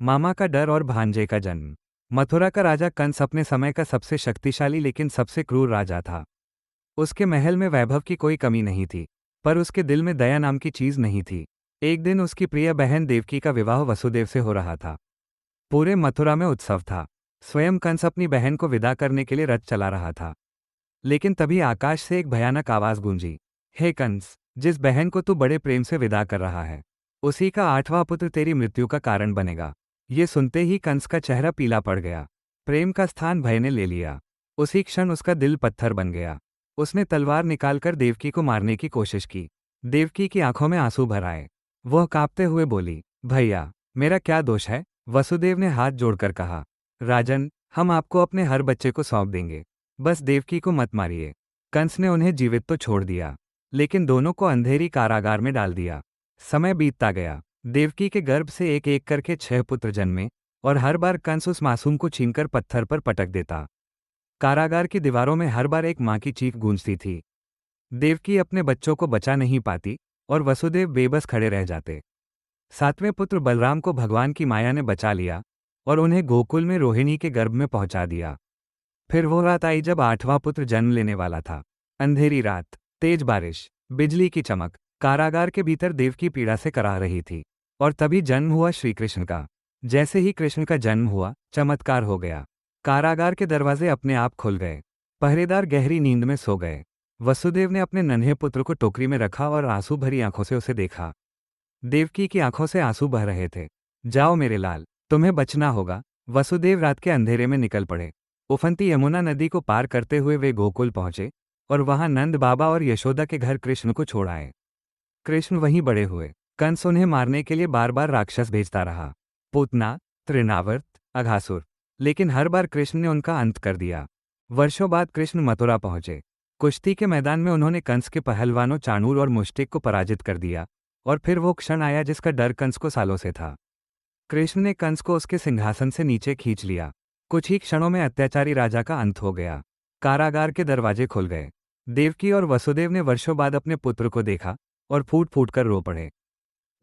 मामा का डर और भांजे का जन्म। मथुरा का राजा कंस अपने समय का सबसे शक्तिशाली लेकिन सबसे क्रूर राजा था। उसके महल में वैभव की कोई कमी नहीं थी, पर उसके दिल में दया नाम की चीज नहीं थी। एक दिन उसकी प्रिय बहन देवकी का विवाह वसुदेव से हो रहा था। पूरे मथुरा में उत्सव था। स्वयं कंस अपनी बहन को विदा करने के लिए रथ चला रहा था। लेकिन तभी आकाश से एक भयानक आवाज गूंजी। हे कंस, जिस बहन को तू बड़े प्रेम से विदा कर रहा है, उसी का 8वां पुत्र तेरी मृत्यु का कारण बनेगा। ये सुनते ही कंस का चेहरा पीला पड़ गया। प्रेम का स्थान भय ने ले लिया। उसी क्षण उसका दिल पत्थर बन गया। उसने तलवार निकालकर देवकी को मारने की कोशिश की। देवकी की आंखों में आंसू भर आए। वह कांपते हुए बोली, भैया, मेरा क्या दोष है? वसुदेव ने हाथ जोड़कर कहा, राजन, हम आपको अपने हर बच्चे को सौंप देंगे, बस देवकी को मत मारिए। कंस ने उन्हें जीवित तो छोड़ दिया, लेकिन दोनों को अंधेरी कारागार में डाल दिया। समय बीतता गया। देवकी के गर्भ से एक एक करके 6 पुत्र जन्मे, और हर बार कंस उस मासूम को छीनकर पत्थर पर पटक देता। कारागार की दीवारों में हर बार एक मां की चीख गूंजती थी। देवकी अपने बच्चों को बचा नहीं पाती, और वसुदेव बेबस खड़े रह जाते। 7वें पुत्र बलराम को भगवान की माया ने बचा लिया, और उन्हें गोकुल में रोहिणी के गर्भ में पहुंचा दिया। फिर वो रात आई जब 8वां पुत्र जन्म लेने वाला था। अंधेरी रात, तेज बारिश, बिजली की चमक, कारागार के भीतर देवकी पीड़ा से कराह रही थी। और तभी जन्म हुआ श्री कृष्ण का। जैसे ही कृष्ण का जन्म हुआ, चमत्कार हो गया। कारागार के दरवाजे अपने आप खुल गए। पहरेदार गहरी नींद में सो गए। वसुदेव ने अपने नन्हे पुत्र को टोकरी में रखा और आंसू भरी आंखों से उसे देखा। देवकी की आंखों से आंसू बह रहे थे। जाओ मेरे लाल, तुम्हें बचना होगा। वसुदेव रात के अंधेरे में निकल पड़े। उफनती यमुना नदी को पार करते हुए वे गोकुल पहुंचे, और वहां नंद बाबा और यशोदा के घर कृष्ण को छोड़ आए। कृष्ण वहीं बड़े हुए। कंस उन्हें मारने के लिए बार बार राक्षस भेजता रहा, पूतना, तृणावर्त, अघासुर, लेकिन हर बार कृष्ण ने उनका अंत कर दिया। वर्षों बाद कृष्ण मथुरा पहुंचे। कुश्ती के मैदान में उन्होंने कंस के पहलवानों चाणूर और मुष्टिक को पराजित कर दिया, और फिर वो क्षण आया जिसका डर कंस को सालों से था। कृष्ण ने कंस को उसके सिंहासन से नीचे खींच लिया। कुछ ही क्षणों में अत्याचारी राजा का अंत हो गया। कारागार के दरवाजे खुल गए। देवकी और वसुदेव ने वर्षों बाद अपने पुत्र को देखा, और फूट फूट कर रो पड़े।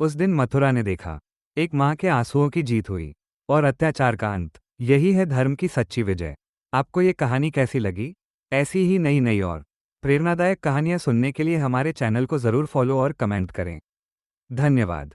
उस दिन मथुरा ने देखा, एक मां के आंसुओं की जीत हुई, और अत्याचार का अंत। यही है धर्म की सच्ची विजय। आपको ये कहानी कैसी लगी? ऐसी ही नई नई और प्रेरणादायक कहानियां सुनने के लिए हमारे चैनल को जरूर फॉलो और कमेंट करें। धन्यवाद।